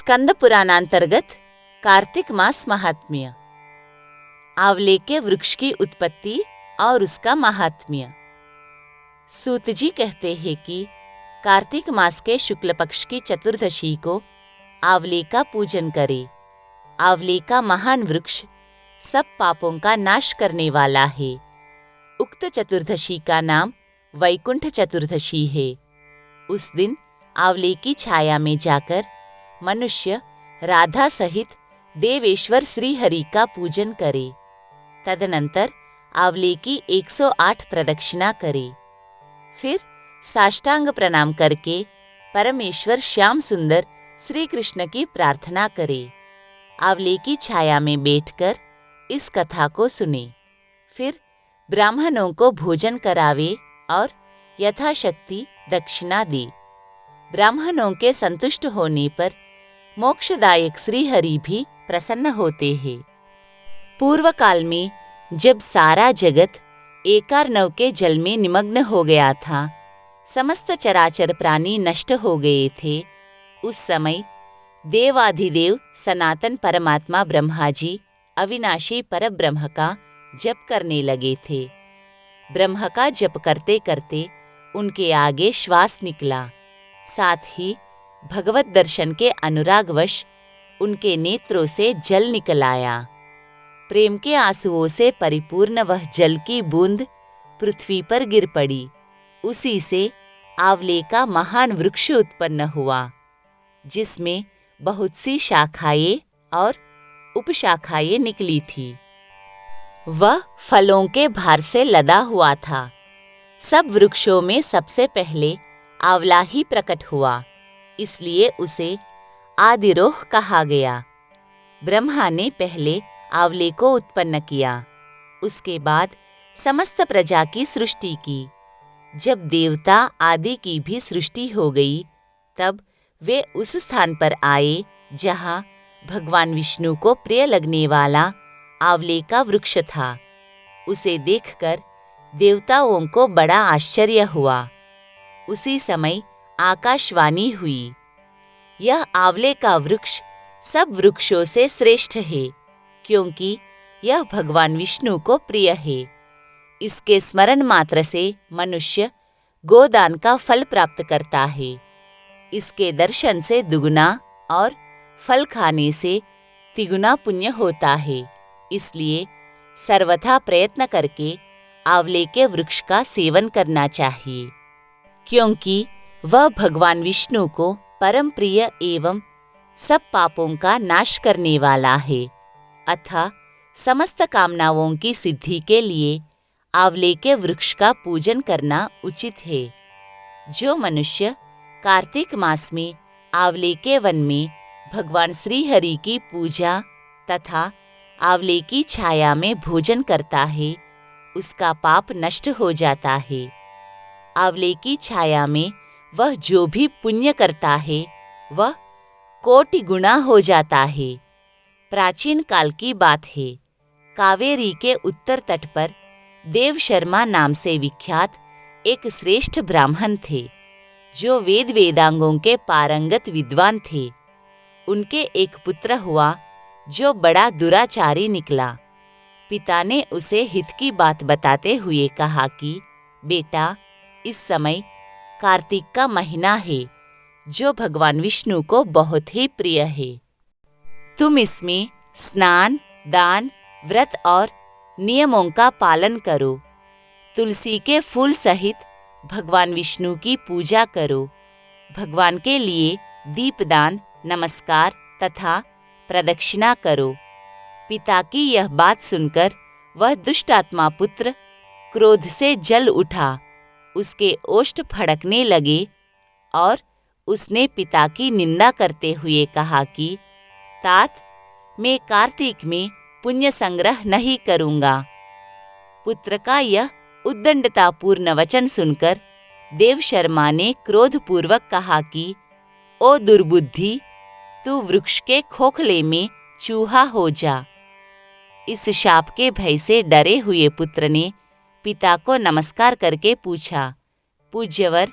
स्कंद पुराणांतर्गत कार्तिक मास महात्म्य। आंवले के वृक्ष की उत्पत्ति और उसका महात्म्य। सूत जी कहते हैं कि कार्तिक मास के शुक्ल पक्ष की चतुर्दशी को आंवले का पूजन करें। आंवले का महान वृक्ष सब पापों का नाश करने वाला है। उक्त चतुर्दशी का नाम वैकुंठ चतुर्दशी है। उस दिन आंवले की छाया में जाकर मनुष्य राधा सहित देवेश्वर श्री हरि का पूजन करे। तदनंतर आंवले की 108 प्रदक्षिणा करे। फिर साष्टांग प्रणाम करके परमेश्वर श्याम सुंदर श्री कृष्ण की प्रार्थना करे। आंवले की छाया में बैठकर इस कथा को सुने। फिर ब्राह्मणों को भोजन करावे और यथाशक्ति दक्षिणा दे। ब्राह्मणों के संतुष्ट होने पर मोक्षदायक श्री हरि भी प्रसन्न होते हैं। पूर्व काल में जब सारा जगत एकार्णव के जल में निमग्न हो गया था, समस्त चराचर प्राणी नष्ट हो गए थे, उस समय देवाधिदेव सनातन परमात्मा ब्रह्मा जी अविनाशी परब्रह्म का जप करने लगे थे। ब्रह्म का जप करते करते उनके आगे श्वास निकला। साथ ही भगवत दर्शन के अनुरागवश उनके नेत्रों से जल निकल आया। प्रेम के आंसुओं से परिपूर्ण वह जल की बूंद पृथ्वी पर गिर पड़ी। उसी से आंवले का महान वृक्ष उत्पन्न हुआ, जिसमें बहुत सी शाखाएं और उपशाखाएं निकली थी। वह फलों के भार से लदा हुआ था। सब वृक्षों में सबसे पहले आंवला ही प्रकट हुआ, इसलिए उसे आदिरोह कहा गया। ब्रह्मा ने पहले आंवले को उत्पन्न किया, उसके बाद समस्त प्रजा की सृष्टि की। जब देवता आदि की भी सृष्टि हो गई, तब वे उस स्थान पर आए जहाँ भगवान विष्णु को प्रिय लगने वाला आंवले का वृक्ष था। उसे देखकर देवताओं को बड़ा आश्चर्य हुआ। उसी समय आकाशवाणी हुई, यह आंवले का वृक्ष सब वृक्षों से श्रेष्ठ है, क्योंकि यह भगवान विष्णु को प्रिय है। इसके स्मरण मात्र से मनुष्य गोदान का फल प्राप्त करता है। इसके दर्शन से दुगुना और फल खाने से तिगुना पुण्य होता है। इसलिए सर्वथा प्रयत्न करके आंवले के वृक्ष का सेवन करना चाहिए, क्योंकि वह भगवान विष्णु को परम प्रिय एवं सब पापों का नाश करने वाला है। अतः समस्त कामनाओं की सिद्धि के लिए आंवले के वृक्ष का पूजन करना उचित है। जो मनुष्य कार्तिक मास में आंवले के वन में भगवान श्री हरि की पूजा तथा आंवले की छाया में भोजन करता है, उसका पाप नष्ट हो जाता है। आंवले की छाया में वह जो भी पुण्य करता है, वह कोटि गुना हो जाता है। प्राचीन काल की बात है, कावेरी के उत्तर तट पर देव शर्मा नाम से विख्यात एक श्रेष्ठ ब्राह्मण थे, जो वेद वेदांगों के पारंगत विद्वान थे। उनके एक पुत्र हुआ, जो बड़ा दुराचारी निकला। पिता ने उसे हित की बात बताते हुए कहा कि बेटा, इस समय कार्तिक का महीना है, जो भगवान विष्णु को बहुत ही प्रिय है। तुम इसमें स्नान, दान, व्रत और नियमों का पालन करो। तुलसी के फूल सहित भगवान विष्णु की पूजा करो। भगवान के लिए दीपदान, नमस्कार तथा प्रदक्षिणा करो। पिता की यह बात सुनकर वह दुष्टात्मा पुत्र क्रोध से जल उठा। उसके ओष्ठ फड़कने लगे और उसने पिता की निंदा करते हुए कहा कि तात, मैं कार्तिक में पुण्य संग्रह नहीं करूंगा। पुत्र का यह उद्दंडतापूर्ण वचन सुनकर देव शर्मा ने क्रोधपूर्वक कहा कि ओ दुर्बुद्धि, तू वृक्ष के खोखले में चूहा हो जा। इस शाप के भय से डरे हुए पुत्र ने पिता को नमस्कार करके पूछा, पूज्यवर,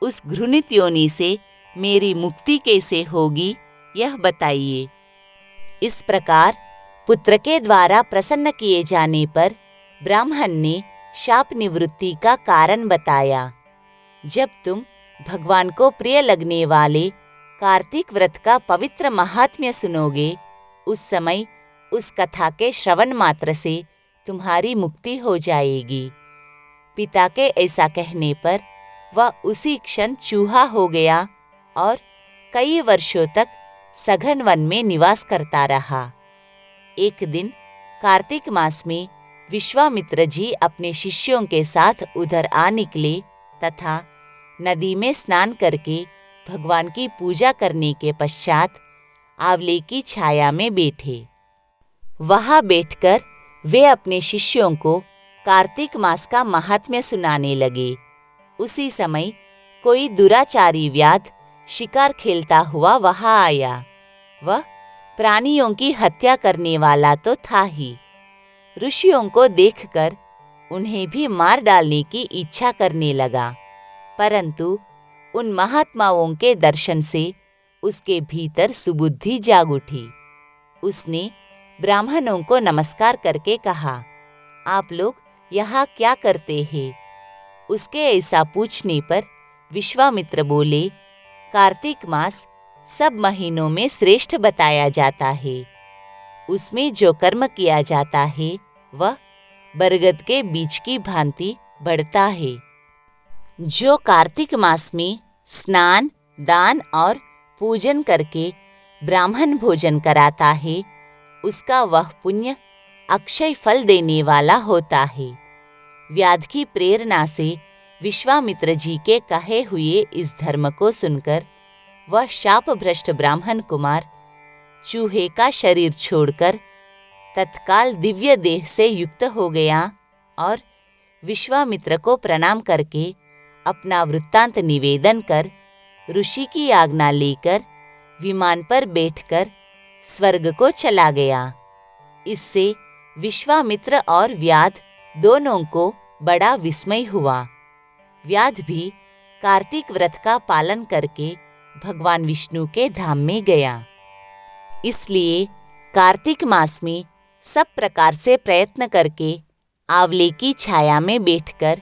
उस घृणित योनि से मेरी मुक्ति कैसे होगी, यह बताइए। इस प्रकार पुत्र के द्वारा प्रसन्न किए जाने पर ब्राह्मण ने शाप निवृत्ति का कारण बताया। जब तुम भगवान को प्रिय लगने वाले कार्तिक व्रत का पवित्र महात्म्य सुनोगे, उस समय उस कथा के श्रवण मात्र से तुम्हारी मुक्ति हो जाएगी। पिता के ऐसा कहने पर वह उसी क्षण चूहा हो गया और कई वर्षों तक सघन वन में निवास करता रहा। एक दिन कार्तिक मास में विश्वामित्र जी अपने शिष्यों के साथ उधर आ निकले तथा नदी में स्नान करके भगवान की पूजा करने के पश्चात आंवले की छाया में बैठे। वहां बैठकर वे अपने शिष्यों को कार्तिक मास का महात्म्य सुनाने लगे। उसी समय कोई दुराचारी व्याध शिकार खेलता हुआ वहां आया। वह प्राणियों की हत्या करने वाला तो था ही, ऋषियों को देखकर उन्हें भी मार डालने की इच्छा करने लगा, परंतु उन महात्माओं के दर्शन से उसके भीतर सुबुद्धि जाग उठी। उसने ब्राह्मणों को नमस्कार करके कहा, आप लोग यहाँ क्या करते हैं? उसके ऐसा पूछने पर विश्वामित्र बोले, कार्तिक मास सब महीनों में श्रेष्ठ बताया जाता है। उसमें जो कर्म किया जाता है वह बरगद के बीज की भांति बढ़ता है। जो कार्तिक मास में स्नान, दान और पूजन करके ब्राह्मण भोजन कराता है, उसका वह पुण्य अक्षय फल देने वाला होता है। व्याध की प्रेरणा से विश्वामित्र जी के कहे हुए इस धर्म को सुनकर वह शाप भ्रष्ट ब्राह्मण कुमार चूहे का शरीर छोड़कर तत्काल दिव्य देह से युक्त हो गया और विश्वामित्र को प्रणाम करके अपना वृत्तांत निवेदन कर ऋषि की आज्ञा लेकर विमान पर बैठकर स्वर्ग को चला गया। इससे विश्वामित्र और व्याध दोनों को बड़ा विस्मय हुआ। व्याध भी कार्तिक व्रत का पालन करके भगवान विष्णु के धाम में गया। इसलिए कार्तिक मास में सब प्रकार से प्रयत्न करके आंवले की छाया में बैठकर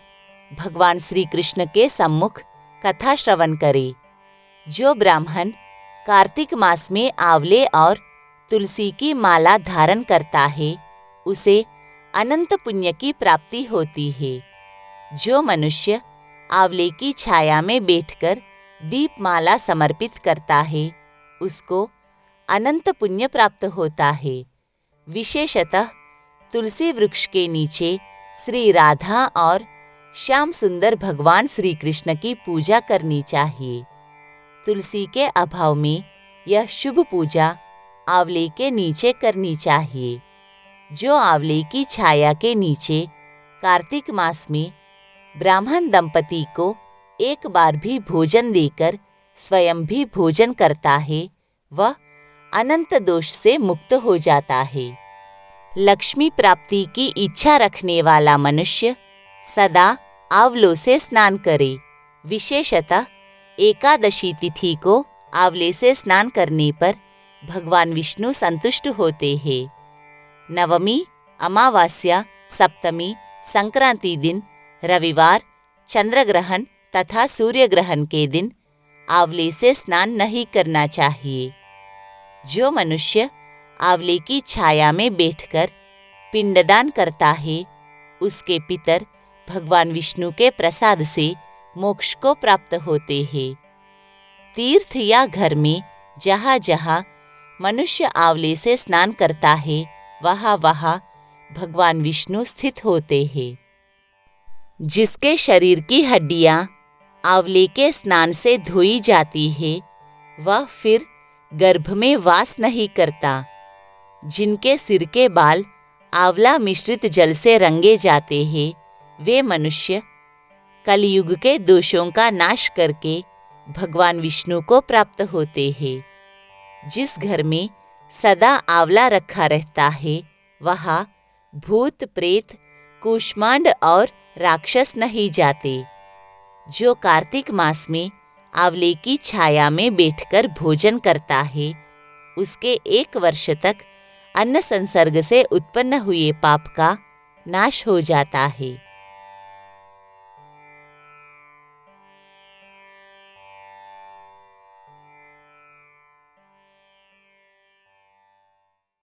भगवान श्री कृष्ण के सम्मुख कथा श्रवण करे। जो ब्राह्मण कार्तिक मास में आंवले और तुलसी की माला धारण करता है, उसे अनंत पुण्य की प्राप्ति होती है। जो मनुष्य आंवले की छाया में बैठकर दीपमाला समर्पित करता है, उसको अनंत पुण्य प्राप्त होता है। विशेषतः तुलसी वृक्ष के नीचे श्री राधा और श्याम सुंदर भगवान श्री कृष्ण की पूजा करनी चाहिए। तुलसी के अभाव में यह शुभ पूजा आंवले के नीचे करनी चाहिए। जो आंवले की छाया के नीचे कार्तिक मास में ब्राह्मण दंपति को एक बार भी भोजन देकर स्वयं भी भोजन करता है, वह अनंत दोष से मुक्त हो जाता है। लक्ष्मी प्राप्ति की इच्छा रखने वाला मनुष्य सदा आंवलों से स्नान करे। विशेषतः एकादशी तिथि को आंवले से स्नान करने पर भगवान विष्णु संतुष्ट होते हैं। नवमी, अमावास्या, सप्तमी, संक्रांति दिन, रविवार, चंद्र ग्रहण तथा सूर्य ग्रहण के दिन आंवले से स्नान नहीं करना चाहिए। जो मनुष्य आंवले की छाया में बैठकर पिंडदान करता है, उसके पितर भगवान विष्णु के प्रसाद से मोक्ष को प्राप्त होते हैं। तीर्थ या घर में जहाँ जहाँ मनुष्य आंवले से स्नान करता है, वहाँ वहाँ भगवान विष्णु स्थित होते हैं। जिसके शरीर की हड्डियाँ आंवले के स्नान से धोई जाती है, वह फिर गर्भ में वास नहीं करता। जिनके सिर के बाल आंवला मिश्रित जल से रंगे जाते हैं, वे मनुष्य कलयुग के दोषों का नाश करके भगवान विष्णु को प्राप्त होते हैं। जिस घर में सदा आंवला रखा रहता है, वहाँ भूत प्रेत, कूष्मांड और राक्षस नहीं जाते। जो कार्तिक मास में आंवले की छाया में बैठकर भोजन करता है, उसके 1 वर्ष तक अन्न संसर्ग से उत्पन्न हुए पाप का नाश हो जाता है।